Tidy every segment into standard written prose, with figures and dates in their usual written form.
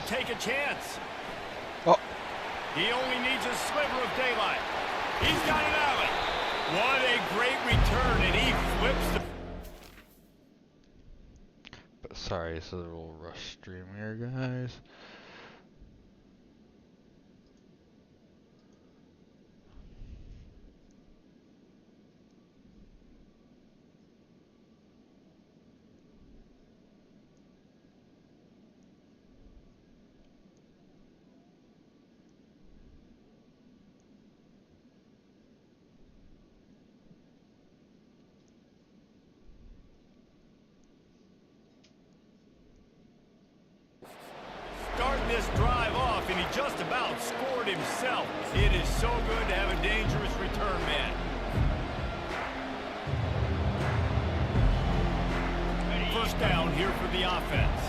take a chance. Oh. He only needs a sliver of daylight. He's got an alley. What a great return, and he flips the... But sorry, it's a little rush stream here, guys. Starting this drive off, and he just about scored himself. It is so good to have a dangerous return man. First down here for the offense.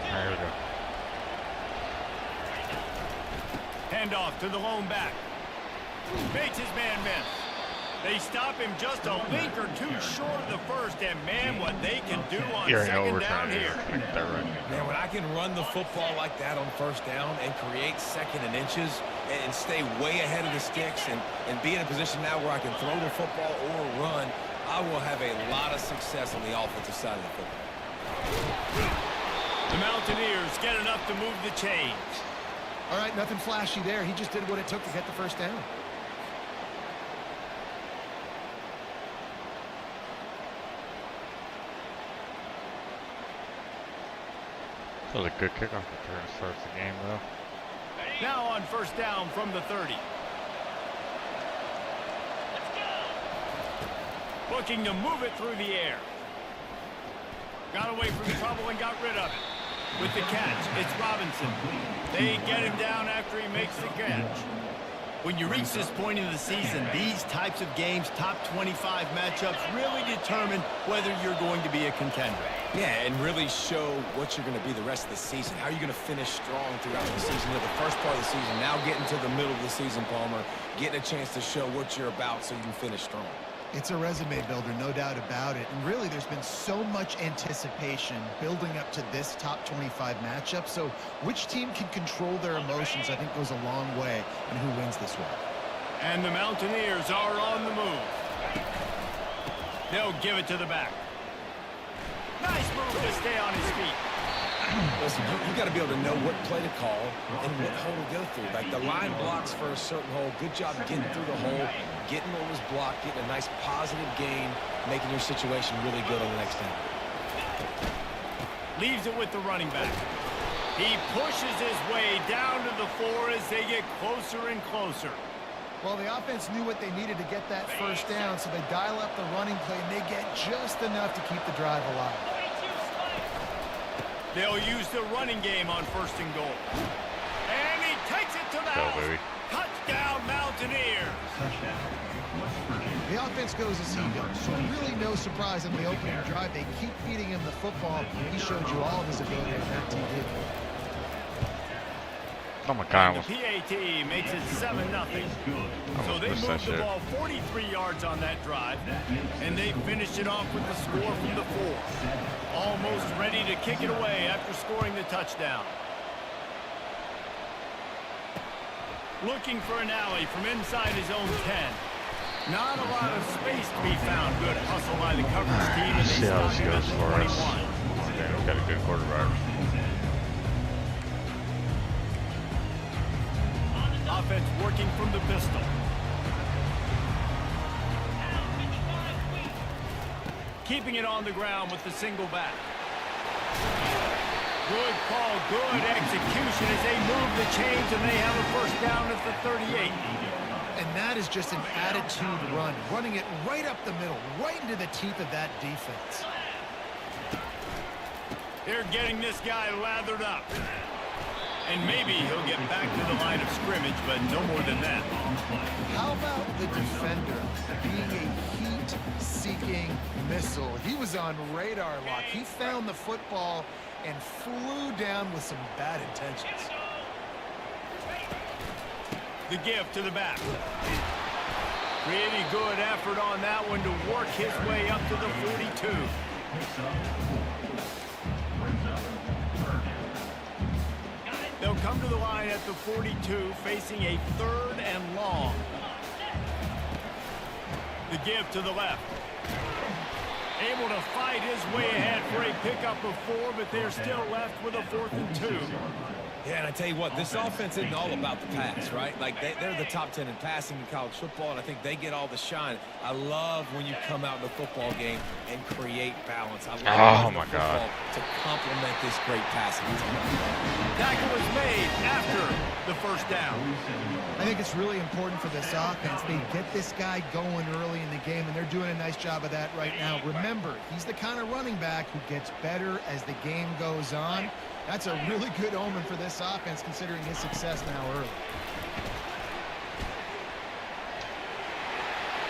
There we go. Handoff to the lone back. Makes his man miss. They stop him just a link or two short of the first, and man, what they can do on second down here. Man, when I can run the football like that on first down and create second and inches and stay way ahead of the sticks and be in a position now where I can throw the football or run, I will have a lot of success on the offensive side of the football. The Mountaineers get enough to move the chains. All right, nothing flashy there. He just did what it took to get the first down. That was a good kickoff return to start the game, though. Now on first down from the 30. Looking to move it through the air. Got away from the trouble and got rid of it. With the catch, it's Robinson. They get him down after he makes the catch. When you reach this point in the season, these types of games, top 25 matchups, really determine whether you're going to be a contender. Yeah, and really show what you're going to be the rest of the season. How are you going to finish strong throughout the season? The first part of the season, now getting to the middle of the season, Palmer, getting a chance to show what you're about so you can finish strong. It's a resume builder, no doubt about it. And really, there's been so much anticipation building up to this top 25 matchup. So which team can control their emotions, I think, goes a long way in who wins this one. And the Mountaineers are on the move. They'll give it to the back. Nice move to stay on his feet. Listen, you got to be able to know what play to call and what hole to go through. Like the line blocks for a certain hole. Good job getting through the hole, getting what was blocked, getting a nice positive gain, making your situation really good on the next down. Leaves it with the running back. He pushes his way down to the 4 as they get closer and closer. Well, the offense knew what they needed to get that first down, so they dial up the running play, and they get just enough to keep the drive alive. They'll use the running game on first and goal. And he takes it to the house. Baby. Touchdown, Mountaineers. The offense goes as he goes, so really no surprise in the opening drive. They keep feeding him the football. He showed you all of his ability on that TV. Oh my God. And the PAT makes it 7-0. So they moved the ball 43 yards on that drive, and they finished it off with the score from the 4. Almost ready to kick it away after scoring the touchdown. Looking for an alley from inside his own 10. Not a lot of space to be found. Good hustle by the coverage team, and they stop him at the 21. We've got a good quarterback. Offense working from the pistol. Keeping it on the ground with the single back. Good call, good execution as they move the chains, and they have a first down at the 38. And that is just an attitude run, running it right up the middle, right into the teeth of that defense. They're getting this guy lathered up. And maybe he'll get back to the line of scrimmage, but no more than that. How about the defender being a heat-seeking missile? He was on radar lock. He found the football and flew down with some bad intentions. The give to the back. Pretty good effort on that one to work his way up to the 42. They'll come to the line at the 42, facing a 3rd and long. The give to the left. Able to fight his way ahead for a pickup of 4, but they're still left with a 4th and 2. Yeah, and I tell you what, this offense isn't all about the pass, right? Like, they're the top 10 in passing in college football, and I think they get all the shine. I love when you come out in the football game and create balance. I love my God. to complement this great passing team. Tackle was made after the 1st down. I think it's really important for this offense. They get this guy going early in the game, and they're doing a nice job of that right now. Remember, he's the kind of running back who gets better as the game goes on. That's a really good omen for this offense, considering his success now early.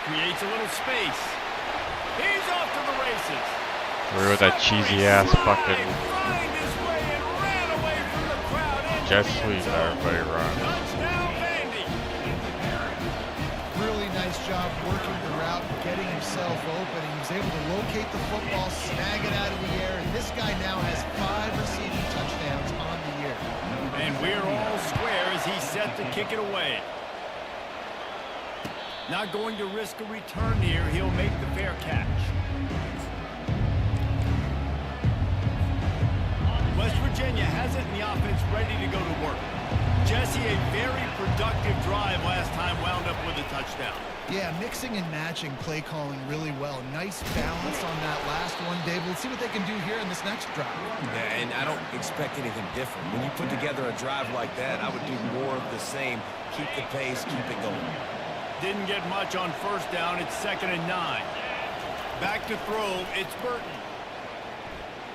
Creates a little space. He's off to the races. We're with that cheesy ass fucking Find his way and ran away from the crowd. jet sweep that everybody runs. Touchdown, Vandy. Really nice job working the route, getting himself open, and he was able to locate the football, snag it out of the air, and this guy now has 5 receiving touchdowns on the year. And we're all square as he's set to kick it away. Not going to risk a return here. He'll make the fair catch. West Virginia has it in the offense ready to go to work. Jesse, a very productive drive last time, wound up with a touchdown. Yeah, mixing and matching play calling really well. Nice balance on that last one, Dave. Let's see what they can do here in this next drive. Yeah, and I don't expect anything different. When you put together a drive like that, I would do more of the same. Keep the pace, keep it going. Didn't get much on 1st down. It's 2nd and 9. Back to throw. It's Burton.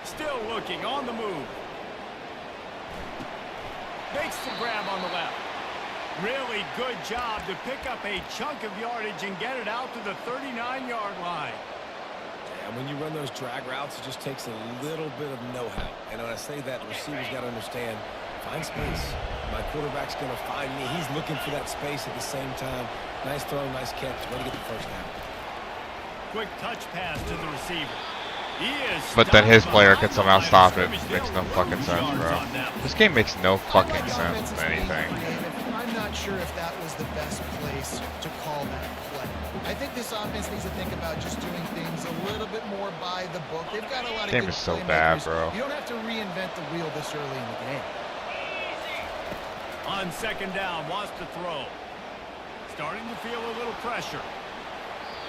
Still looking on the move. Makes the grab on the left. Really good job to pick up a chunk of yardage and get it out to the 39-yard line. And when you run those drag routes, it just takes a little bit of know-how. And when I say that, the receiver's got to understand, find space. My quarterback's going to find me. He's looking for that space at the same time. Nice throw, nice catch. Way to get the 1st down. Quick touch pass to the receiver. He is But then his player can somehow stopped stop by it. the line of Makes no scrimmage. fucking They'll sense, lose bro. yards on that one. This game makes no fucking The sense offense with is anything. David, I'm not sure if that was the best place to call that play. I think this offense needs to think about just doing things a little bit more by the book. They've got a lot of Game good is so playmakers. bad, bro. You don't have to reinvent the wheel this early in the game. On 2nd down, wants to throw. Starting to feel a little pressure.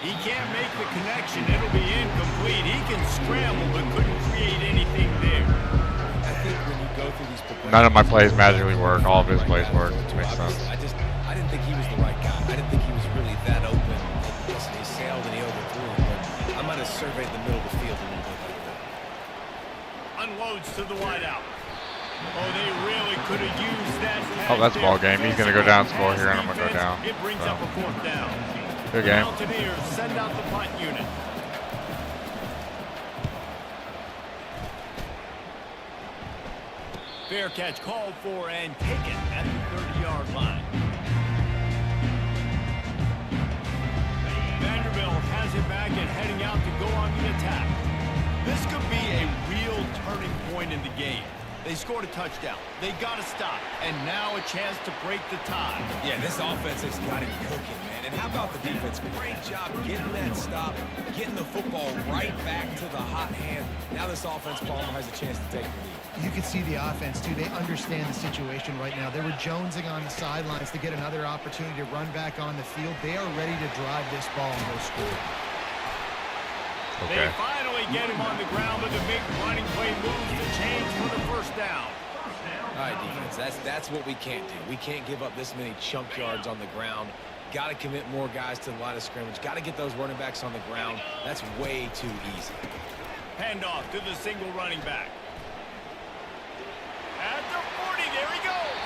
He can't make the connection. It'll be incomplete. He can scramble, but couldn't create anything there. I think when you go through these progressions, None of my plays magically work. All of his plays work. Makes sense. I didn't think he was the right guy. I didn't think he was really that open. Listen, he sailed and he overthrew him, but I might have surveyed the middle of the field a little bit like that. Unloads to the wideout. Oh, they really could have used that. Oh, that's ball game. He's gonna go down, score here, and I'm gonna go down. It brings up a 4th down. Good game. Mountaineers send out the punt unit. Fair catch called for and taken at the 30-yard line. Vanderbilt has it back and heading out to go on the attack. This could be a real turning point in the game. They scored a touchdown. They got to stop. And now a chance to break the tie. Yeah, this offense has got it cooking, man. And how about the defense? Great job getting that stop, getting the football right back to the hot hand. Now this offense, Palmer, has a chance to take the lead. You can see the offense, too. They understand the situation right now. They were jonesing on the sidelines to get another opportunity to run back on the field. They are ready to drive this ball and go score. They Okay. finally get him on the ground with a big running play moves to change for the 1st down. All right, defense, that's what we can't do. We can't give up this many chunk yards on the ground. Got to commit more guys to the line of scrimmage. Got to get those running backs on the ground. That's way too easy. Handoff to the single running back. At the 40, there he goes.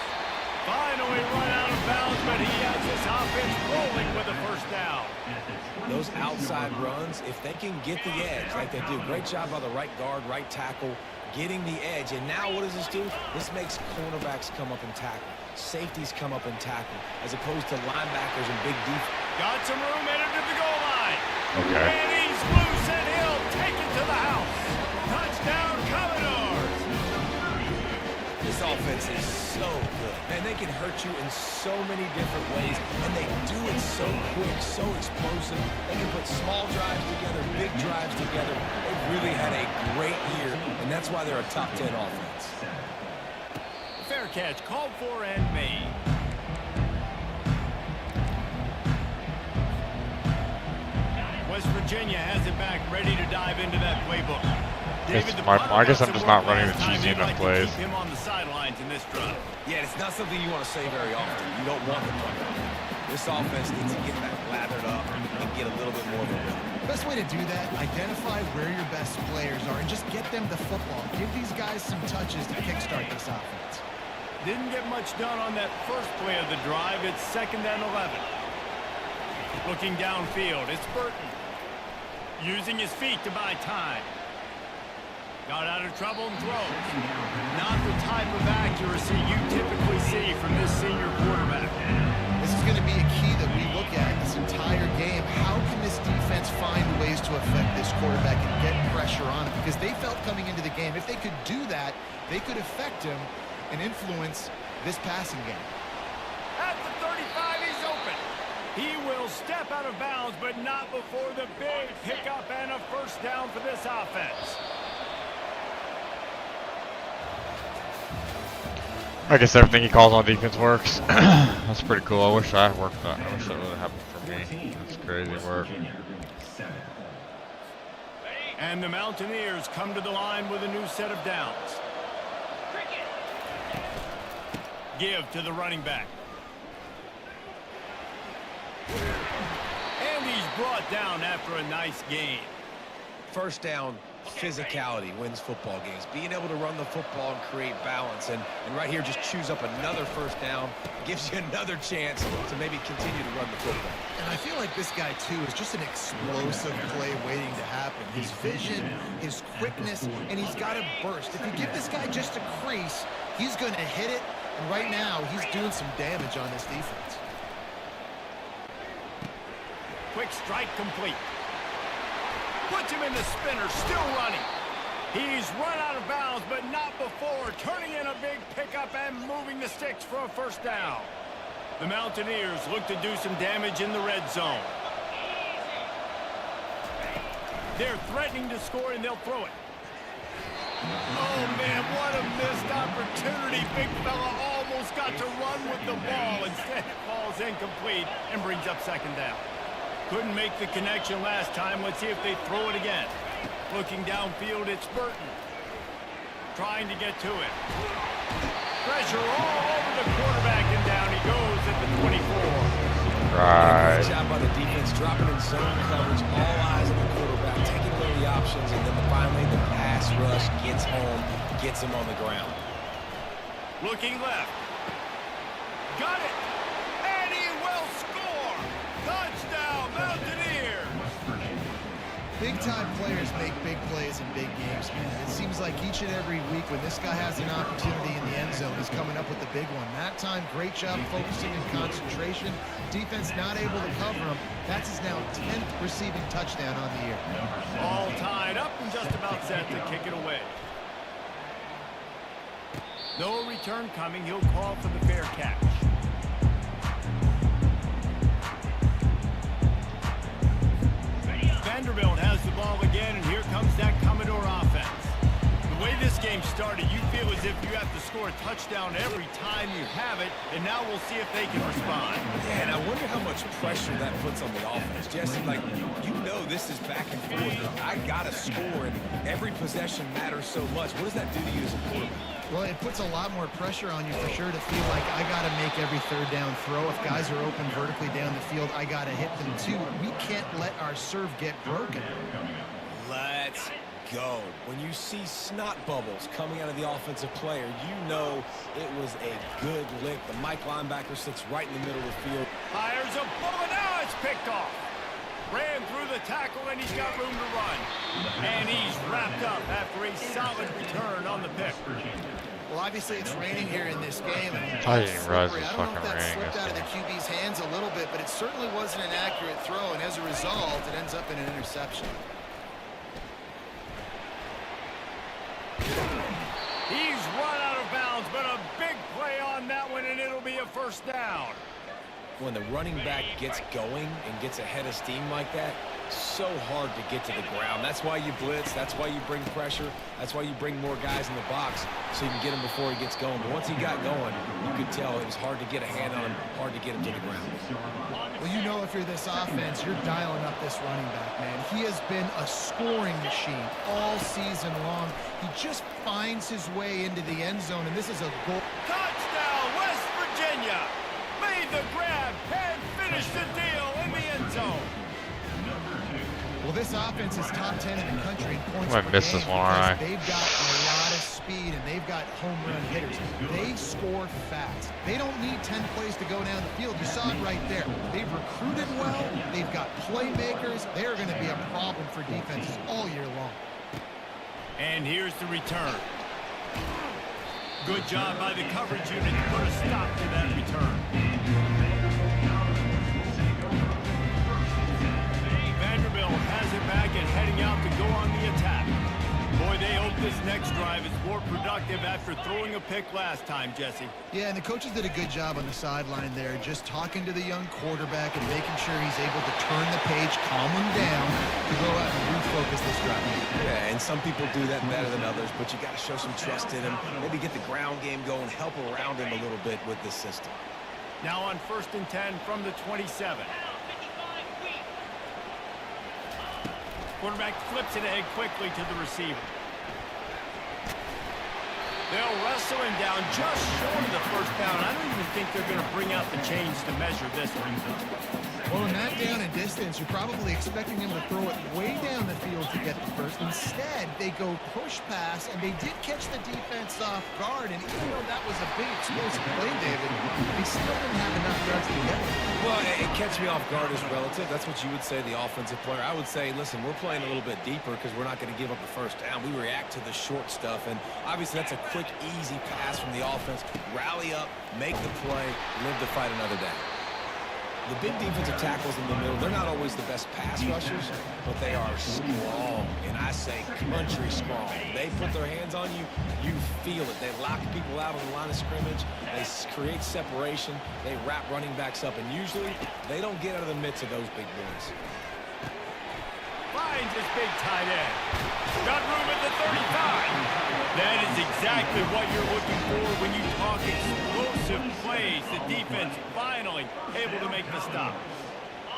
Finally run out of bounds, but he has this offense rolling with a 1st down. Those outside runs, if they can get the edge like they do, great job by the right guard, right tackle, getting the edge. And now what does this do? This makes cornerbacks come up and tackle. Safeties come up and tackle, as opposed to linebackers and big defense. Got some room, headed to the goal line. Okay. And he's loose, and he'll take it to the house. offense is so good. Man, they can hurt you in so many different ways, and they do it so quick, so explosive. They can put small drives together, big drives together. They've really had a great year, and that's why they're a top 10 offense. Fair catch, called for and made. West Virginia has it back, ready to dive into that playbook. David, I guess I'm just not running the cheesy enough plays. Keep him on the sidelines in this drive. Yeah, it's not something you want to say very often. You don't want the punt. This offense needs to get that lathered up and get a little bit more of a rhythm. Best way to do that, identify where your best players are and just get them the football. Give these guys some touches to kickstart this offense. Didn't get much done on that first play of the drive. It's 2nd and 11. Looking downfield, it's Burton. Using his feet to buy time. Got out of trouble and throws. Not the type of accuracy you typically see from this senior quarterback. This is going to be a key that we look at this entire game. How can this defense find ways to affect this quarterback and get pressure on him? Because they felt coming into the game, if they could do that, they could affect him and influence this passing game. At the 35, he's open. He will step out of bounds, but not before the big pickup and a first down for this offense. I guess everything he calls on defense works. That's pretty cool. I wish I worked that. I wish that would have happened for me. That's crazy work. And the Mountaineers come to the line with a new set of downs. Give to the running back. And he's brought down after a nice gain. First down, physicality wins football games. Being able to run the football and create balance. And right here, just choose up another first down. Gives you another chance to maybe continue to run the football. And I feel like this guy, too, is just an explosive play waiting to happen. His vision, his quickness, and he's got a burst. If you give this guy just a crease, he's going to hit it. And right now, he's doing some damage on this defense. Quick strike complete. Puts him in the spinner, still running. He's run out of bounds, but not before turning in a big pickup and moving the sticks for a first down. The Mountaineers look to do some damage in the red zone. They're threatening to score, and they'll throw it. Oh, man, what a missed opportunity. Big fella almost got to run with the ball. Instead, it falls incomplete and brings up 2nd down. Couldn't make the connection last time. Let's see if they throw it again. Looking downfield, it's Burton. Trying to get to it. Pressure all over the quarterback, and down he goes at the 24. Right. Good job by the defense, dropping in zone coverage, all eyes on the quarterback, taking away the options, and then finally the pass rush gets home, gets him on the ground. Looking left. Got it. And he will score. Touchdown, Mountaineers. Big-time players make big plays in big games, man. It seems like each and every week when this guy has an opportunity in the end zone, he's coming up with the big one. That time, great job focusing and concentration. Defense not able to cover him. That's his now 10th receiving touchdown on the year. All tied up and just about set to kick it away. No return coming. He'll call for the fair catch. Vanderbilt has the ball again, and here comes that Commodore offense. The way this game started, you feel as if you have to score a touchdown every time you have it, and now we'll see if they can respond. Yeah, and I wonder how much pressure that puts on the offense. Jesse, like, you know this is back and forth. I got to score, and every possession matters so much. What does that do to you as a quarterback? Well, it puts a lot more pressure on you for sure to feel like I got to make every 3rd down throw. If guys are open vertically down the field, I got to hit them too. We can't let our serve get broken. Let's go. When you see snot bubbles coming out of the offensive player, you know it was a good lick. The Mike linebacker sits right in the middle of the field. Fires a bullet. Now it's picked off. Ran through the tackle, and he's got room to run. And he's wrapped up after a solid return on the pick. Well, obviously it's raining here in this game. And I didn't realize it was I don't know fucking if that raining slipped this out of the game. QB's hands a little bit, but it certainly wasn't an accurate throw, and as a result, it ends up in an interception. He's run out of bounds, but a first down. When the running back gets going and gets ahead of steam like that, so hard to get to the ground. That's why you blitz. That's why you bring pressure. That's why you bring more guys in the box so you can get him before he gets going. But once he got going, you could tell it was hard to get a hand on him, hard to get him to the ground. Well, you know, if you're this offense, you're dialing up this running back, man. He has been a scoring machine all season long. He just finds his way into the end zone, and this is a goal. Touchdown, West Virginia. Made the grab and finished the deal in the end zone. Well, this offense is top 10 in the country in points I per missed game this one, aren't I? because they've got a lot of speed and they've got home run hitters. They score fast. They don't need 10 plays to go down the field. You saw it right there. They've recruited well. They've got playmakers. They're going to be a problem for defenses all year long. And here's the return. Good job by the coverage unit to put a stop to that return. Vanderbilt has it back and heading out to go on the attack. Boy, they hope this next drive is more productive after throwing a pick last time, Jesse. Yeah, and the coaches did a good job on the sideline there, just talking to the young quarterback and making sure he's able to turn the page, calm him down, to go out and refocus this drive. Yeah, and some people do that better than others, but you got to show some trust in him. Maybe get the ground game going, help around him a little bit with this system. Now on 1st and 10 from the 27. Quarterback flips it ahead quickly to the receiver. They'll wrestle him down just short of the first down. I don't even think they're going to bring out the chains to measure this one. Well, in that down and distance, you're probably expecting him to throw it way down the field to get the first. Instead, they go push pass, and they did catch the defense off guard. And even though that was a big explosive play, David, they still didn't have enough yards to get it. Well, it catch me off guard is relative. That's what you would say, the offensive player. I would say, listen, we're playing a little bit deeper because we're not going to give up the first down. We react to the short stuff, and obviously that's a quick, easy pass from the offense. Rally up, make the play, live to fight another day. The big defensive tackles in the middle, they're not always the best pass rushers, but they are strong, and I say country strong. They put their hands on you, you feel it. They lock people out on the line of scrimmage. They create separation. They wrap running backs up, and usually they don't get out of the midst of those big boys. Finds his big tight end. Got room at the 35. That is exactly what you're looking for when you talk explosive plays. The defense finally able to make the stop.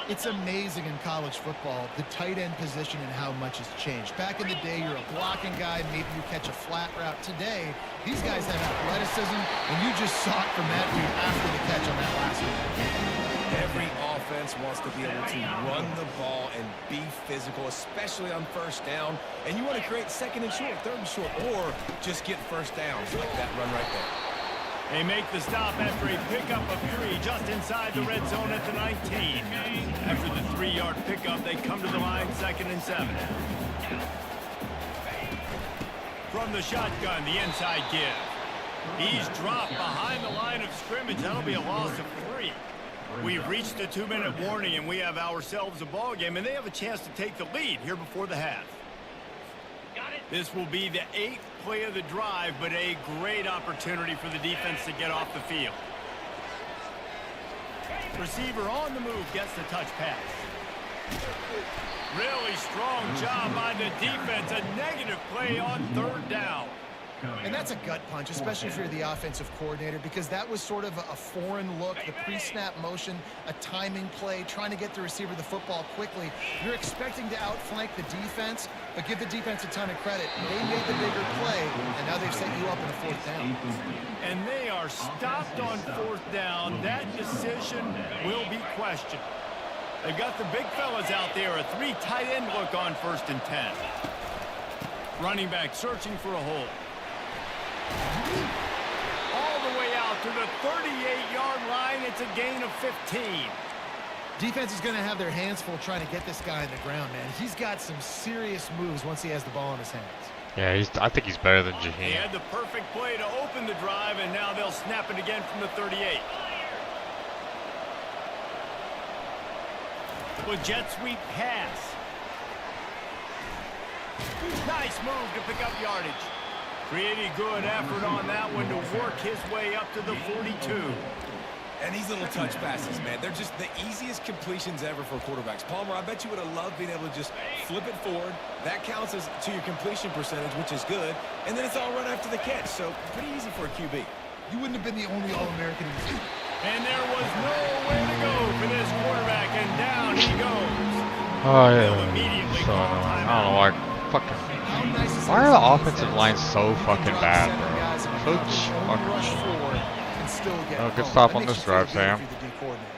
It's amazing in college football, the tight end position and how much has changed. Back in the day, you're a blocking guy, maybe you catch a flat route. Today, these guys have athleticism, and you just saw it from that dude after the catch on that last one. Every offense wants to be able to run the ball and be physical, especially on first down. And you want to create second and short, third and short, or just get first downs like that run right there. They make the stop after a pickup of 3 just inside the red zone at the 19. After the 3-yard pickup, they come to the line 2nd and 7. From the shotgun, the inside give. He's dropped behind the line of scrimmage. That'll be a loss of 3. We've reached the 2-minute warning, and we have ourselves a ball game, and they have a chance to take the lead here before the half. This will be the 8th play of the drive, but a great opportunity for the defense to get off the field. Receiver on the move gets the touch pass. Really strong job by the defense. A negative play on 3rd down. And that's a gut punch, especially if you're the offensive coordinator, because that was sort of a foreign look, the pre-snap motion, a timing play, trying to get the receiver the football quickly. You're expecting to outflank the defense, but give the defense a ton of credit. They made the bigger play, and now they've set you up in a 4th down. And they are stopped on 4th down. That decision will be questioned. They've got the big fellas out there, a 3 tight end look on 1st and 10. Running back searching for a hole. All the way out to the 38-yard line. It's a gain of 15. Defense is going to have their hands full trying to get this guy on the ground, man. He's got some serious moves once he has the ball in his hands. Yeah, I think he's better than He Jaheim. had the perfect play to open the drive, and now they'll snap it again from the 38. With jet sweep pass. Nice move to pick up yardage. Pretty good effort on that one to work his way up to the 42. And these little touch passes, man, they're just the easiest completions ever for quarterbacks. Palmer, I bet you would have loved being able to just flip it forward. That counts as to your completion percentage, which is good. And then it's all run after the catch, so pretty easy for a QB. You wouldn't have been the only All-American in the team. And there was nowhere to go for this quarterback, and down he goes. Oh They'll yeah. immediately So call annoying. I timeout. don't know why. Fucking. How nice is Why it are the to see offensive Pedels lines so can fucking drop bad, seven bro? guys and So only fucking. rush forward and still get Oh, good home. stop That on makes this you feel drive, good Sam. if you're the D coordinator.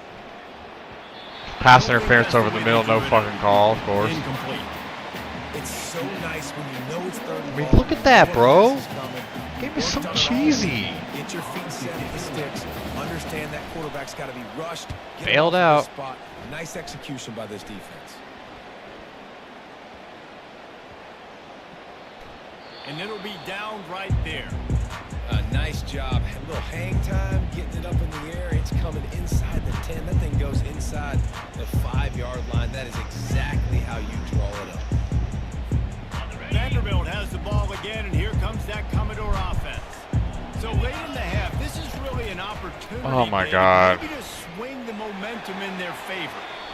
Pass interference over the middle, no fucking call, of course. Incomplete. It's so nice when you know it's third and I mean, long. look at that, bro. This is coming. Game is so Work on cheesy. Get your feet set at the sticks. Understand that quarterback's got to be rushed. Get him Bailed off of out. the spot. Nice execution by this defense. And it'll be down right there. Nice job. A little hang time, getting it up in the air. It's coming inside the 10. That thing goes inside the 5-yard line. That is exactly how you draw it up. Vanderbilt has the ball again, and here comes that Commodore offense. So late in the half, this is really an opportunity. Oh my maybe, God. Maybe to swing the momentum in their favor.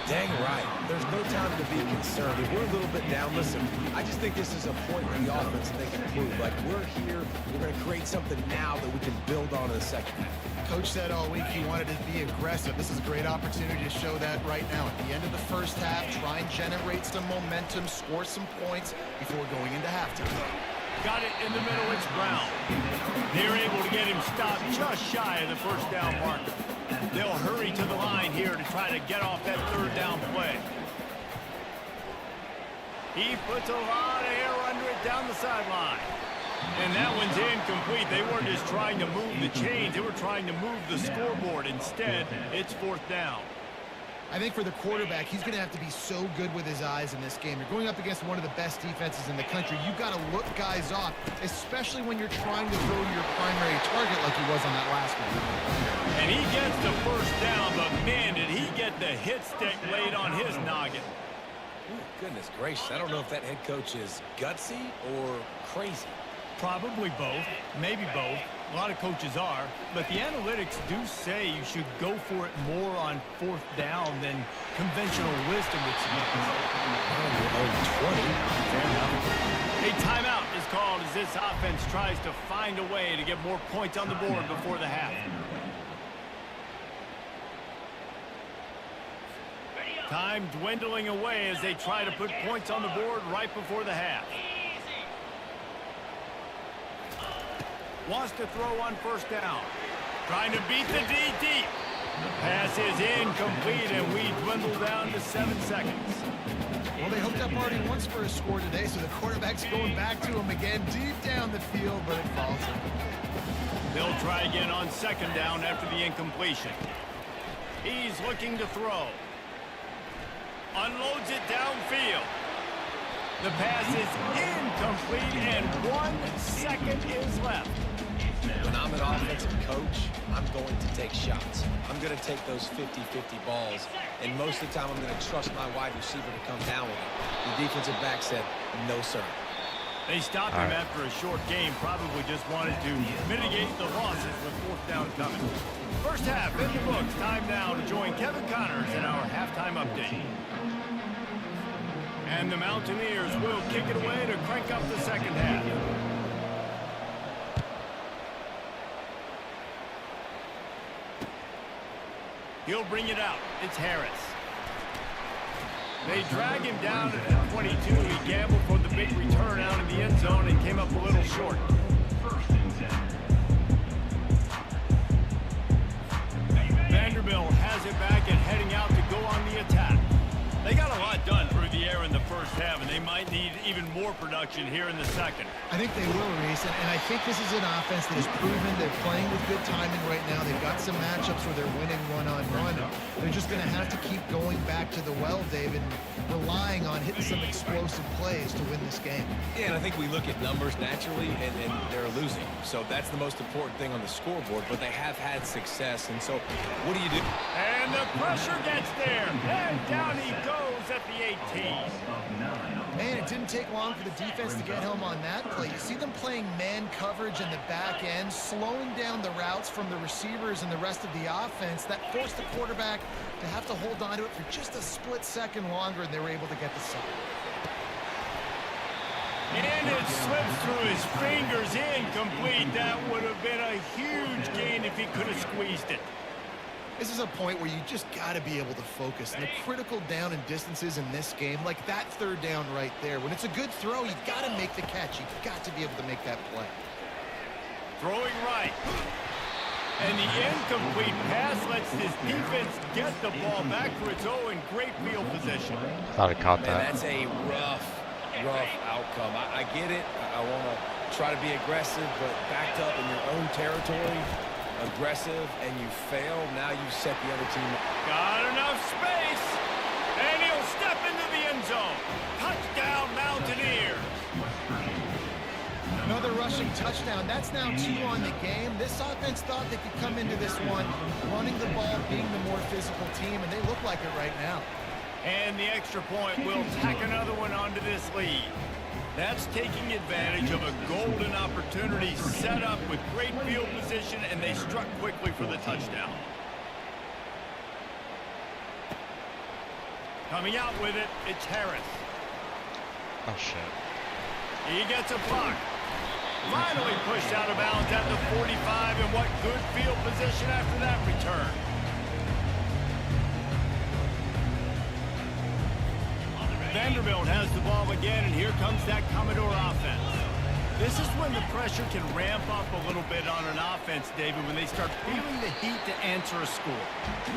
Dang right. There's no time to be concerned. If we're a little bit down, listen, I just think this is a point in the offense that they can prove. Like, we're here, we're going to create something now that we can build on in the second half. Coach said all week he wanted to be aggressive. This is a great opportunity to show that right now. At the end of the first half, try and generate some momentum, score some points before going into halftime. Got it in the middle, it's Brown. They're able to get him stopped just shy of the first down marker. They'll hurry to the line here to try to get off that third down play. He puts a lot of air under it down the sideline. And that one's incomplete. They weren't just trying to move the chains. They were trying to move the scoreboard. Instead, it's fourth down. I think for the quarterback, he's going to have to be so good with his eyes in this game. You're going up against one of the best defenses in the country. You've got to look guys off, especially when you're trying to throw your primary target like he was on that last one. And he gets the first down, but man, did he get the hit stick laid on his noggin. Ooh, goodness gracious. I don't know if that head coach is gutsy or crazy. Probably both, maybe both. A lot of coaches are, but the analytics do say you should go for it more on fourth down than conventional wisdom would suggest. A timeout is called as this offense tries to find a way to get more points on the board before the half. Time dwindling away as they try to put points on the board right before the half. Wants to throw on first down. Trying to beat the D deep. The pass is incomplete, and we dwindle down to 7 seconds. Well, they hooked up already once for a score today, so the quarterback's going back to him again deep down the field, but it falls in. They'll try again on second down after the incompletion. He's looking to throw. Unloads it downfield. The pass is incomplete, and 1 second is left. When I'm an offensive coach, I'm going to take shots. I'm going to take those 50-50 balls, and most of the time I'm going to trust my wide receiver to come down with it. The defensive back said, no, sir. They stopped him after a short game, probably just wanted to mitigate the losses with fourth down coming. First half in the books. Time now to join Kevin Connors in our halftime update. And the Mountaineers will kick it away to crank up the second half. He'll bring it out. It's Harris. They drag him down at 22. He gambled for the big return out in the end zone and came up a little short. Vanderbilt has it back and heading out to go on the attack. They got a lot done through the air in the first half, and they might need even more production here in the second. I think they will, Reese, and I think this is an offense that has proven they're playing with good timing right now. They've got some matchups where they're winning one-on-one. They're just going to have to keep going back to the well, David, and relying on hitting some explosive plays to win this game. Yeah, and I think we look at numbers naturally, and they're losing. So that's the most important thing on the scoreboard, but they have had success. And so what do you do? And the Pressure gets there, and down he goes at the 18. Man, it didn't take long for the defense to get home on that play. You see them playing man coverage in the back end, slowing down the routes from the receivers and the rest of the offense. That forced the quarterback to have to hold on to it for just a split second longer, and they were able to get the sack. And it slips through his fingers, incomplete. That would have been a huge gain if he could have squeezed it. This is a point where you just got to be able to focus. And the critical down and distances in this game, like that third down right there, when it's a good throw, you got to make the catch. You've got to be able to make that play. Throwing right. And the incomplete pass lets his defense get the ball back for its own great field position. Thought I caught Man, that. that's a rough outcome. I get it. I want to try to be aggressive, but backed up in your own territory, aggressive, and you fail. Now you set the other team up. Got enough space, and he'll step into the end zone. Touchdown, Mountaineers. Another rushing touchdown. That's now 2 on the game. This offense thought they could come into this one running the ball, being the more physical team, and they look like it right now. And the extra point will tack another one onto this lead. That's taking advantage of a golden opportunity set up with great field position, and they struck quickly for the touchdown. Coming out with it, it's Harris. Oh, shit. He gets a block. Finally pushed out of bounds at the 45, and what good field position after that return. Vanderbilt has the ball again, and here comes that Commodore offense. This is when the pressure can ramp up a little bit on an offense, David, when they start feeling the heat to answer a score.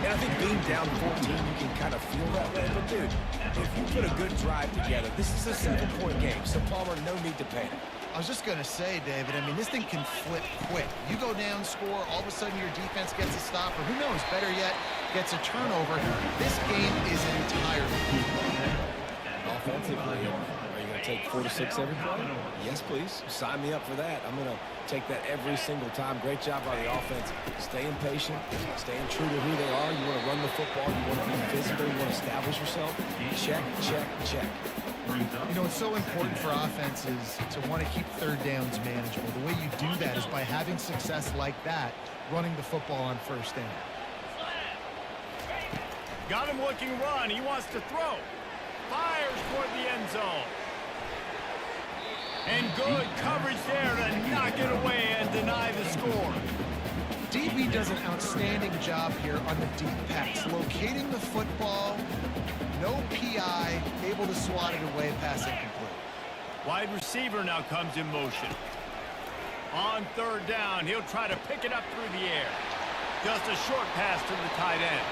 And I think being down 14, you can kind of feel that way. But, dude, if you put a good drive together, this is a 7-point game, so Palmer, no need to panic. I was just going to say, David, I mean, this thing can flip quick. You go down, score, all of a sudden your defense gets a stop, or who knows, better yet, gets a turnover. This game is entirely Offensively, are you going to take 4 to 6 every play? Yes, please. Sign me up for that. I'm going to take that every single time. Great job by the offense. Staying patient, staying true to who they are. You want to run the football. You want to be physical. You want to establish yourself. Check, check, check. You know, it's so important for offenses to want to keep third downs manageable. The way you do that is by having success like that, running the football on first down. Got him looking run. He wants to throw. Fires toward the end zone. And good coverage there to knock it away and deny the score. DB does an outstanding job here on the deep pass, locating the football, no PI, able to swat it away, pass incomplete. Wide receiver now comes in motion. On third down, he'll try to pick it up through the air. Just a short pass to the tight end.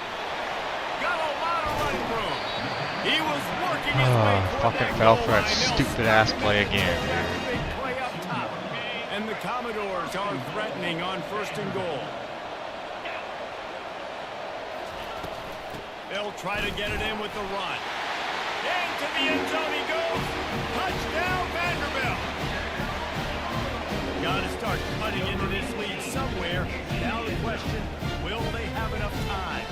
Got a lot of running room. He was working his way toward Fucking that fell goal for that line. They'll stupid ass stop play it again, after dude. the big play up top. And the Commodores are threatening on 1st and goal. They'll try to get it in with the run. Into the end zone he goes. Touchdown, Vanderbilt. Got to start cutting into this lead somewhere. Now the question, will they have enough time?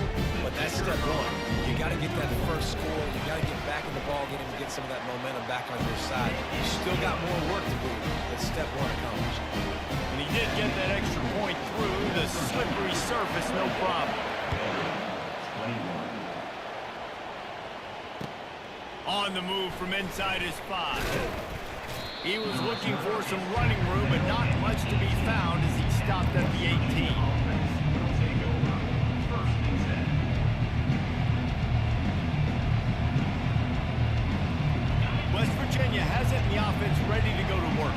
But that's step one. You got to get that first score. You got to get back in the ball game and get some of that momentum back on your side. You still got more work to do, but step one accomplished. And he did get that extra point through the slippery surface, no problem. On the move from inside his 5. He was looking for some running room, but not much to be found as he stopped at the 18. West Virginia has it in the offense ready to go to work.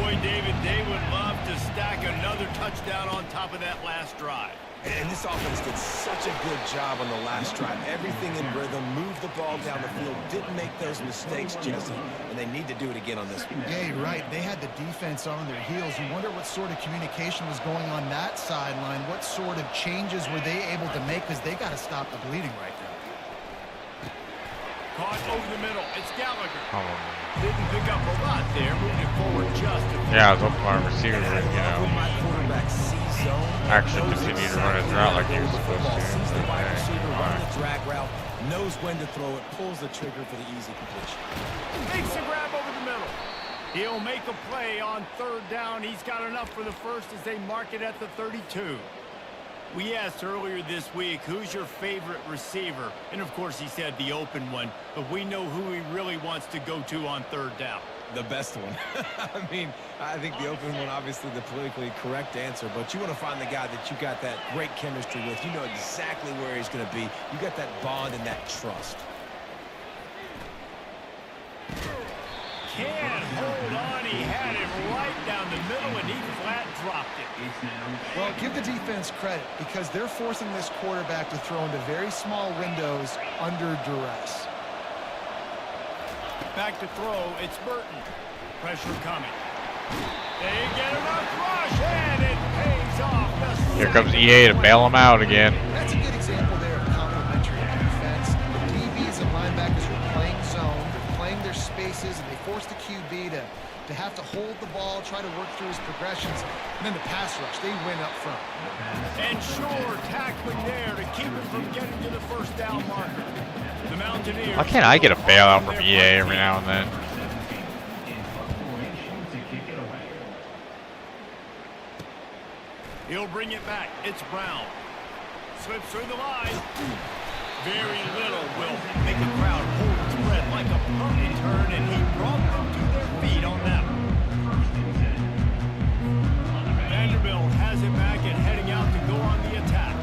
Boy, David, they would love to stack another touchdown on top of that last drive. And this offense did such a good job on the last drive. Everything in rhythm, moved the ball down the field, didn't make those mistakes, Jesse, and they need to do it again on this one. Yeah, you're right. They had the defense on their heels. You wonder what sort of communication was going on that sideline. What sort of changes were they able to make, because they got to stop the bleeding right now. Caught over the middle. It's Gallagher. Oh, Didn't pick up a lot there. Moved it forward just a bit. yeah, I was hoping my receiver would, you know, When my quarterback sees zone, actually knows continue to exactly run his route like he was where the supposed football to. sees the wide Okay. receiver knows when to throw it, pulls the trigger for the easy completion. Makes a grab over the middle. He'll make a play on third down. He's got enough for the first as they mark it at the 32. We asked earlier this week, who's your favorite receiver? And, of course, he said the open one. But we know who he really wants to go to on third down. The best one. I mean, I think the open one, obviously the politically correct answer, but you want to find the guy that you got that great chemistry with. You know exactly where he's going to be. You got that bond and that trust. Can't hold on. He had it right down the middle, and he flat dropped it. Well, give the defense credit because they're forcing this quarterback to throw into very small windows under duress. Back to throw, it's Burton. Pressure coming. They get enough rush, and it pays off. Here comes EA to bail him out again. That's a good example there of complementary defense. The DBs and linebackers are playing zone, they're playing their spaces, and they force the QB to have to hold the ball, try to work through his progressions, and then the pass rush, they win up front. And sure, tackling there to keep him from getting to the first down marker. The Mountaineers. Why can't I get a bailout from EA every now and then? He'll bring it back. It's Brown. Slips through the line. Very little will make the crowd hold its breath like a pumpkin turn, and he brought them to their feet on that one. Vanderbilt has it back and heading out to go on the attack.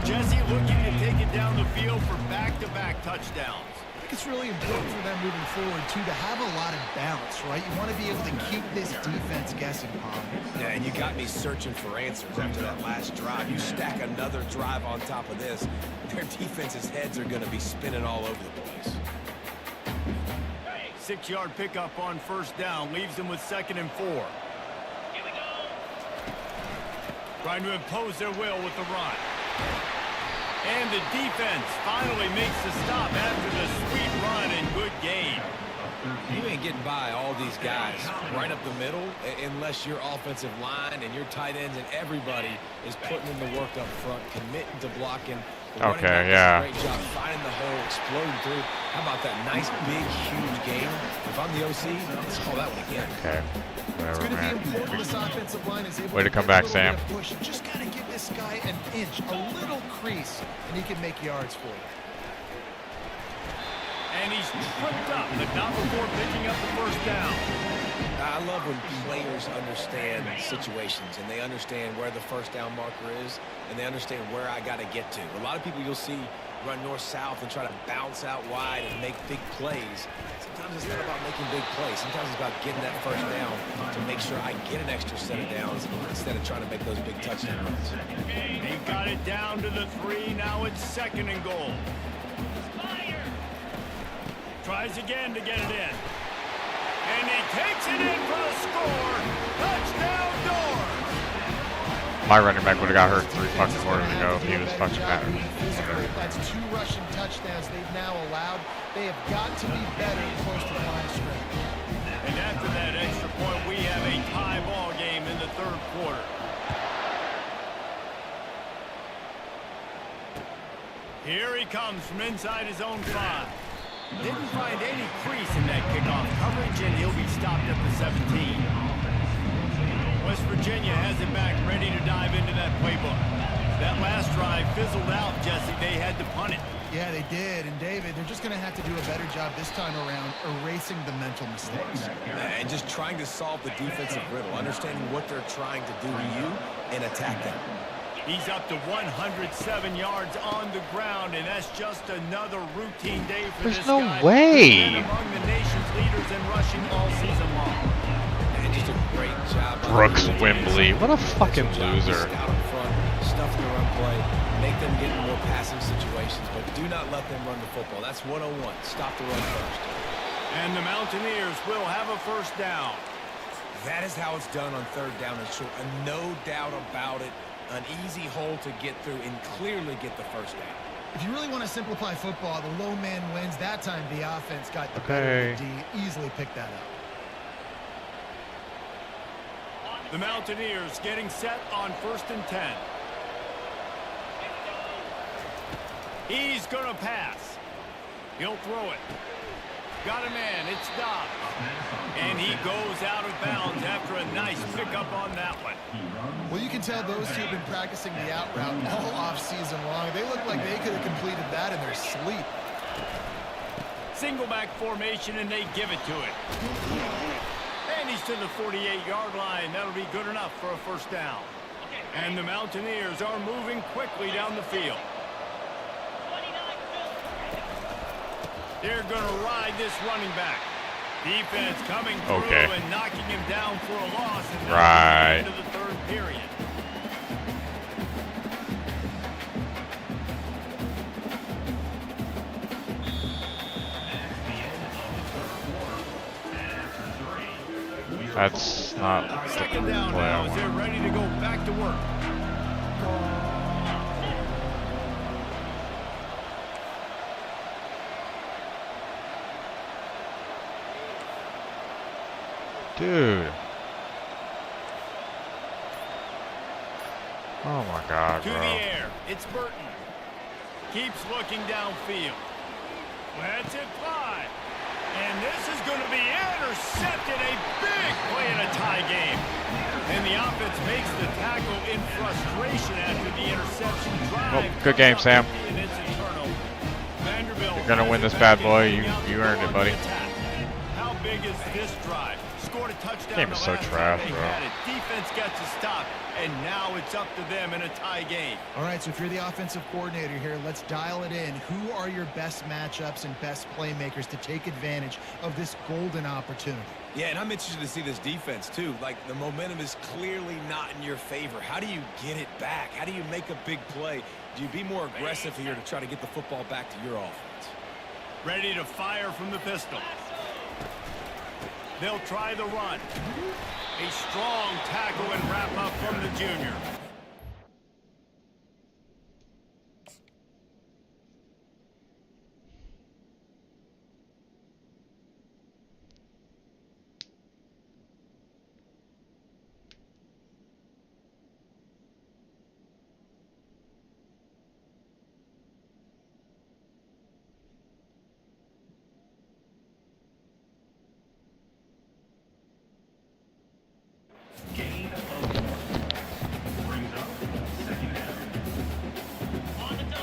Jesse looking to take it down the field for back-to-back touchdowns. I think it's really important for them moving forward, too, to have a lot of balance, right? You want to be able to keep this defense guessing, Pom. Yeah, and you got me searching for answers after that last drive. You stack another drive on top of this, their defense's heads are going to be spinning all over the place. 6-yard pickup on first down leaves them with 2nd and 4. Trying to impose their will with the run. And the defense finally makes the stop after the sweet run and good gain. You ain't getting by all these guys right up the middle unless your offensive line and your tight ends and everybody is putting in the work up front, committing to blocking. Okay, yeah. Great job finding the hole, exploding through. How about that nice, big, huge game? If I'm the OC, let's call that one again. Okay. It's Whatever, going to be man. important this offensive line is able Way to come back, Sam. push. You just got to give this guy an inch, a little crease, and he can make yards for you. And he's tripped up, but not before picking up the first down. I love when players understand situations and they understand where the first down marker is and they understand where I got to get to. A lot of people you'll see run north-south and try to bounce out wide and make big plays. Sometimes it's not about making big plays. Sometimes it's about getting that first down to make sure I get an extra set of downs instead of trying to make those big touchdown runs. He got it down to the 3. Now it's 2nd and goal. Tries again to get it in. And he takes it in for the score. Touchdown, Doors. My running back would have got hurt 3 fucking quarters ago if he was fucking better. That's 2 rushing touchdowns they've now allowed. They have got to be better close to the line of scrimmage. And after that extra point, we have a tie ball game in the 3rd quarter. Here he comes from inside his own 5. Didn't find any crease in that kickoff coverage, and he'll be stopped at the 17. West Virginia has it back, ready to dive into that playbook. That last drive fizzled out, Jesse. They had to punt it. Yeah, they did. And, David, they're just going to have to do a better job this time around erasing the mental mistakes. And just trying to solve the defensive riddle, understanding what they're trying to do to you and attack them. He's up to 107 yards on the ground, and that's just another routine day for this guy. There's no way. And among the nation's leaders in rushing all season long. And just a great job. Brooks Wimbley. What a fucking loser. Out in front, stuff the run play, make them get in more passing situations, but do not let them run the football. That's 101. Stop the run first. And the Mountaineers will have a first down. That is how it's done on 3rd down and short, and no doubt about it. An easy hole to get through and clearly get the first down. If you really want to simplify football, the low man wins. That time the offense got the better of the D. Easily picked that up. The Mountaineers getting set on 1st and 10. He's going to pass. He'll throw it. Got a man. It's Dobbs. And he goes out of bounds after a nice pickup on that one. Well, you can tell those two have been practicing the out route all off-season long. They look like they could have completed that in their sleep. Single back formation, and they give it to it. And he's to the 48-yard line. That'll be good enough for a first down. And the Mountaineers are moving quickly down the field. They're going to ride this running back. Defense coming through and knocking him down for a loss. And right into the third period. That's not second down now as they're ready to go back to work. Dude. Oh my God, to bro. the air. It's Burton. Keeps looking downfield. Lets it fly. And this is going to be intercepted. A big play in a tie game. And the offense makes the tackle in frustration after the interception drive. Oh, good game, Sam. And it's a turnover. Vanderbilt. You're gonna win this bad boy. You earned it, buddy. How big is this drive? Scored a touchdown. Game is so trash, bro. Defense gets a stop, and now it's up to them in a tie game. All right, so if you're the offensive coordinator here, let's dial it in. Who are your best matchups and best playmakers to take advantage of this golden opportunity? Yeah, and I'm interested to see this defense, too. Like, the momentum is clearly not in your favor. How do you get it back? How do you make a big play? Do you be more aggressive here to try to get the football back to your offense? Ready to fire from the pistol. They'll try the run. A strong tackle and wrap up from the junior.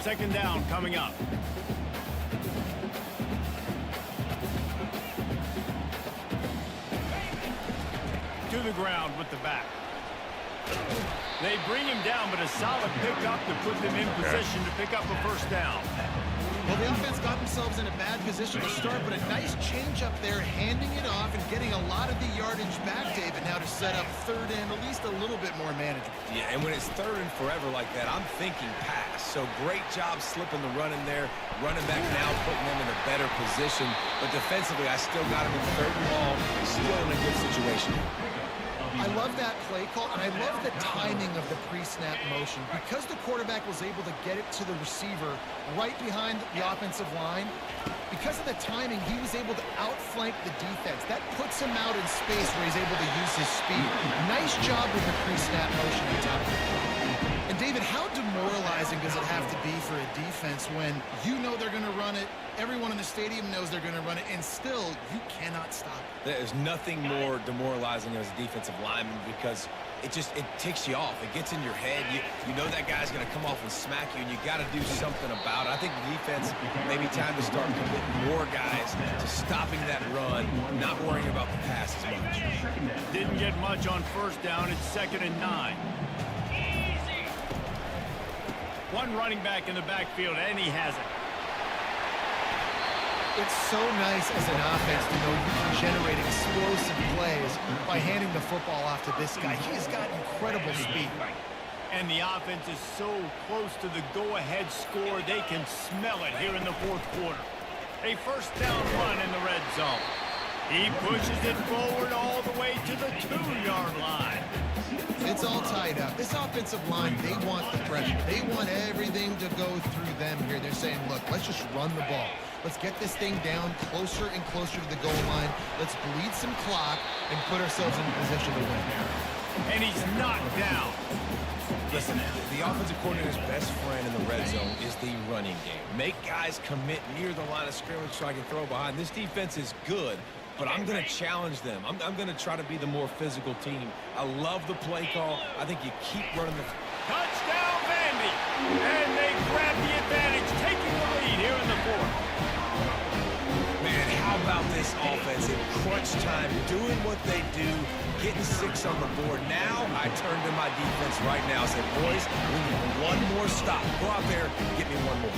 Second down coming up. To the ground with the back. They bring him down, but a solid pickup to put them in position to pick up a first down. Well, the offense got themselves in a bad position to start, but a nice change up there, handing it off and getting a lot of the yardage back, David, now to set up third and at least a little bit more manageable. Yeah, and when it's third and forever like that, I'm thinking pass. So great job slipping the run in there. Running back now, putting them in a better position. But defensively, I still got him in third and long, still in a good situation. I love that play call, and I love the timing of the pre-snap motion. Because the quarterback was able to get it to the receiver right behind the offensive line, because of the timing, he was able to outflank the defense. That puts him out in space where he's able to use his speed. Nice job with the pre-snap motion and timing. And David, how demoralizing does it have to be for a defense when you know they're going to run it, everyone in the stadium knows they're going to run it, and still you cannot stop it? There's nothing more demoralizing as a defensive lineman because it ticks you off. It gets in your head. You know that guy's going to come off and smack you, and you got to do something about it. I think the defense maybe time to start committing more guys to stopping that run, not worrying about the pass as much. Didn't get much on first down. It's 2nd and 9. One running back in the backfield, and he has it. It's so nice as an offense to know you can generate explosive plays by handing the football off to this guy. He's got incredible speed. And the offense is so close to the go-ahead score, they can smell it here in the fourth quarter. A first down run in the red zone. He pushes it forward all the way to the 2-yard line. It's all tied up. This offensive line, they want the pressure. They want everything to go through them here. They're saying, look, let's just run the ball. Let's get this thing down closer and closer to the goal line. Let's bleed some clock and put ourselves in a position to win. And he's knocked down. Listen, the offensive coordinator's best friend in the red zone is the running game. Make guys commit near the line of scrimmage so I can throw behind. This defense is good, but I'm going to challenge them. I'm going to try to be the more physical team. I love the play call. I think you keep running the... Touchdown, Vandy! And they grab the advantage, taking the lead here in the fourth. Man, how about this offense in crunch time, doing what they do, getting 6 on the board. Now I turn to my defense right now and say, boys, we need one more stop. Go out there and get me one more.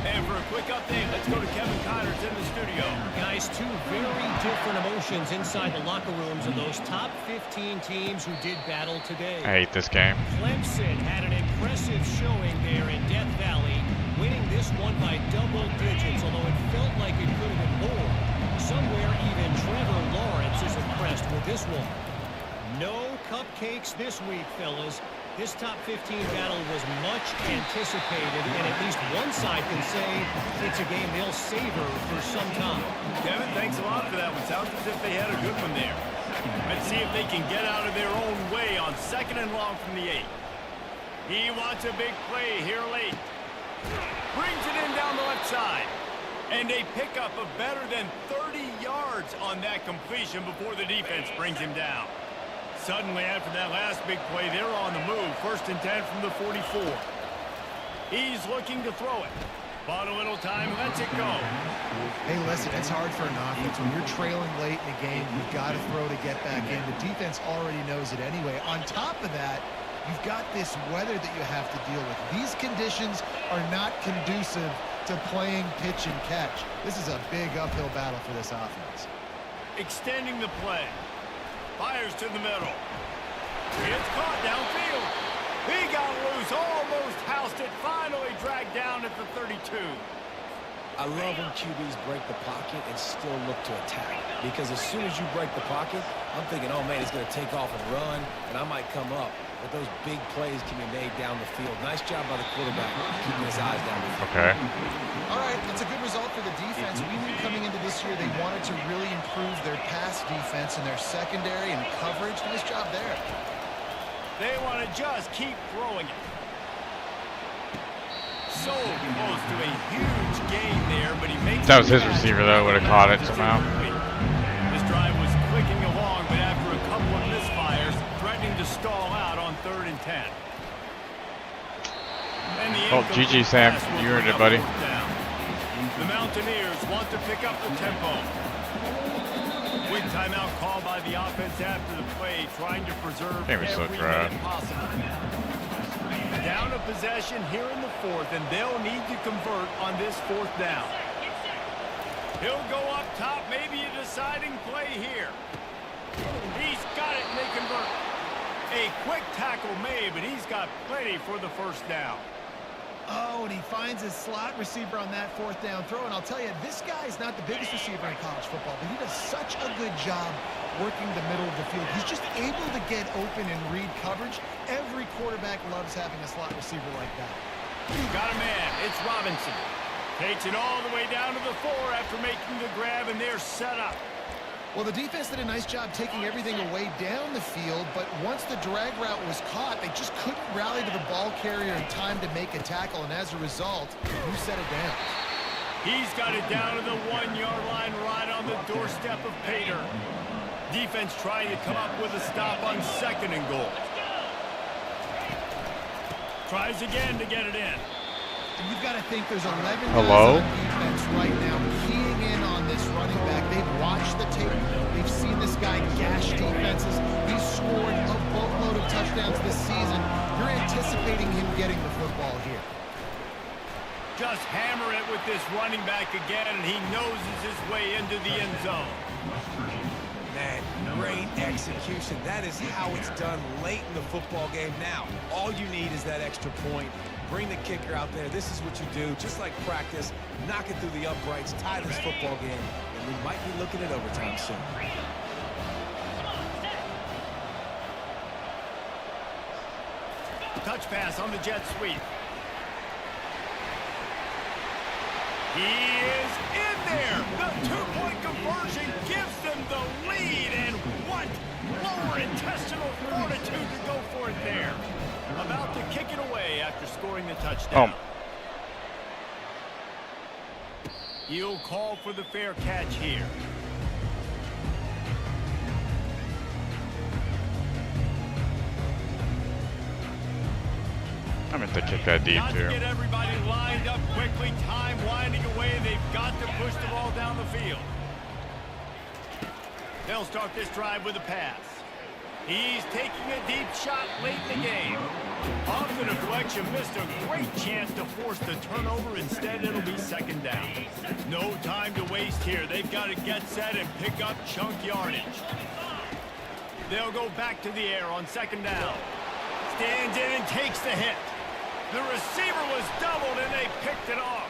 And for a quick update, let's go to Kevin Connors in the studio. Guys, two very different emotions inside the locker rooms of those top 15 teams who did battle today. I hate this game. Clemson had an impressive showing there in Death Valley, winning this one by double digits, although it felt like it could have been more. Somewhere even Trevor Lawrence is impressed with this one. No cupcakes this week, fellas. This top 15 battle was much anticipated, and at least one side can say it's a game they'll savor for some time. Kevin, thanks a lot for that one. Sounds as if they had a good one there. Let's see if they can get out of their own way on 2nd and long from the 8. He wants a big play here late. Brings it in down the left side. And a pickup of better than 30 yards on that completion before the defense brings him down. Suddenly, after that last big play, they're on the move. 1st and 10 from the 44. He's looking to throw it. Bought a little time, lets it go. Hey, listen, it's hard for an offense. When you're trailing late in the game, you've got to throw to get back in. The defense already knows it anyway. On top of that, you've got this weather that you have to deal with. These conditions are not conducive to playing pitch and catch. This is a big uphill battle for this offense. Extending the play. Fires to the middle. It's caught downfield. He got loose, almost housed it, finally dragged down at the 32. I love when QBs break the pocket and still look to attack. Because as soon as you break the pocket, I'm thinking, oh man, he's going to take off and run, and I might come up. But those big plays can be made down the field. Nice job by the quarterback, keeping his eyes down the field. Okay. All right, that's a good result for the defense. We knew coming into this year they wanted to really improve their pass defense and their secondary and coverage. Nice job there. They want to just keep throwing it. So close to a huge gain there, but he makes That was his receiver, though. Would have caught it somehow. This drive was clicking along, but after a couple of misfires, threatening to stall out on 3rd and 10. And Oh, GG, Sam. You earned it, buddy. The Mountaineers want to pick up the tempo. Quick timeout call by the offense after the play, trying to preserve Game is so every dry. minute possible. Down a possession here in the 4th, and they'll need to convert on this 4th down. He'll go up top, maybe a deciding play here. He's got it, and they convert. A quick tackle made, but he's got plenty for the 1st down. Oh, and he finds his slot receiver on that 4th down throw. And I'll tell you, this guy's not the biggest receiver in college football, but he does such a good job working the middle of the field. He's just able to get open and read coverage. Every quarterback loves having a slot receiver like that. Got a man. It's Robinson. Takes it all the way down to the 4 after making the grab, and they're set up. Well, the defense did a nice job taking everything away down the field, but once the drag route was caught, they just couldn't rally to the ball carrier in time to make a tackle, and as a result, who set it down? He's got it down to the 1-yard line right on the doorstep of Pater. Defense trying to come up with a stop on 2nd and goal. Tries again to get it in. And you've got to think there's 11 Hello? guys on defense right now keying in on this running back. They've watched the tape. They've seen this guy gash defenses. He's scored a boatload of touchdowns this season. You're anticipating him getting the football here. Just hammer it with this running back again, and he noses his way into the end zone. Man, great execution. That is how it's done late in the football game. Now, all you need is that extra point. Bring the kicker out there. This is what you do. Just like practice, knock it through the uprights, tie this football game, and we might be looking at overtime soon. Touch pass on the jet sweep. He is in there. The 2-point conversion gives them the lead. And what lower intestinal fortitude to go for it there. About to kick it away after scoring the touchdown. He'll call for the fair catch here. I meant to kick that deep Got too. to get everybody lined up quickly. Time winding away. They've got to push the ball down the field. They'll start this drive with a pass. He's taking a deep shot late in the game. Off the deflection, missed a great chance to force the turnover. Instead, it'll be second down. No time to waste here. They've got to get set and pick up chunk yardage. They'll go back to the air on second down. Stands in and takes the hit. The receiver was doubled, and they picked it off.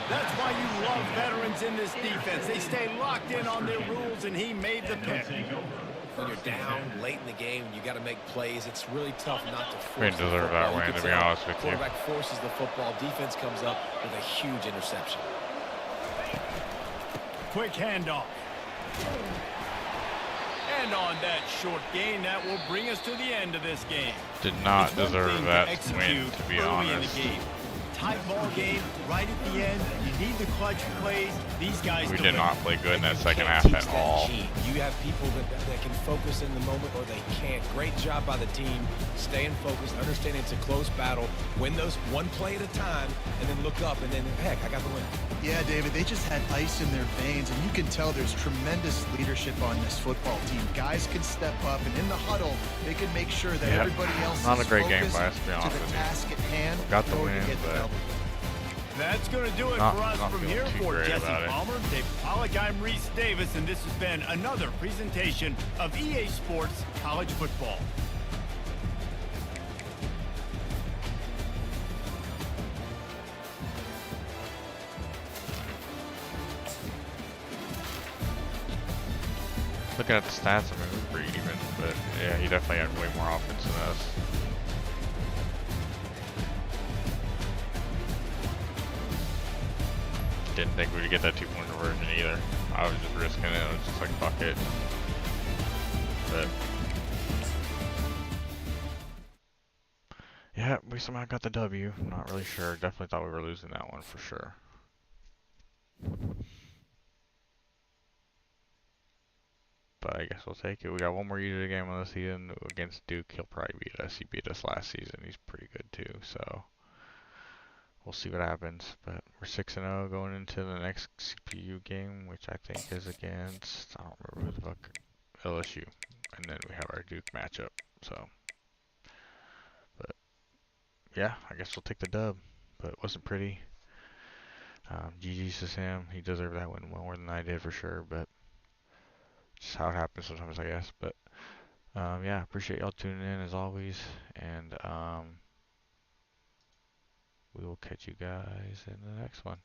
That's why you love veterans in this defense. They stay locked in on their rules, and he made the pick. When you're down late in the game and you got to make plays, it's really tough not to force. We didn't deserve that win, to be honest with you. Quarterback forces the football. Defense comes up with a huge interception. Quick handoff. And on that short gain, that will bring us to the end of this game. Did not It's one deserve thing that to execute win, to be early honest. in the game. Tight ball game, right at the end. You need the clutch plays. These guys We deliver. did not play good in that second Can't half teach at that all. gene. You have people that can focus in the moment, or they can't. Great job by the team, staying focused, understanding it's a close battle, win those one play at a time, and then look up, and then, heck, I got the win. Yeah, David, they just had ice in their veins, and you can tell there's tremendous leadership on this football team. Guys can step up, and in the huddle, they can make sure that Yep. everybody else Not is a great game focused by us, to be honest the with you. task at hand. Got the in order to win, get the but- double. That's going to do it Not- for us not from feeling here. too For great Jesse about it. Palmer, Dave Pollock, I'm Reese Davis, and this has been another presentation of EA Sports College Football. Looking at the stats, I mean, we're pretty even, but yeah, he definitely had way more offense than us. Didn't think we'd get that 2-point conversion either. I was just risking it. I was just like, fuck it. But yeah, we somehow got the W. Not really sure. Definitely thought we were losing that one for sure. But I guess we'll take it. We got one more year to the game on the season against Duke. He'll probably beat us. He beat us last season. He's pretty good too. So we'll see what happens. But we're 6-0 going into the next CPU game, which I think is against, I don't remember who the fuck, LSU. And then we have our Duke matchup. So, but yeah, I guess we'll take the dub. But it wasn't pretty. GG's to him. He deserved that win more than I did for sure. But just how it happens sometimes, I guess. But yeah, appreciate y'all tuning in as always, and we will catch you guys in the next one.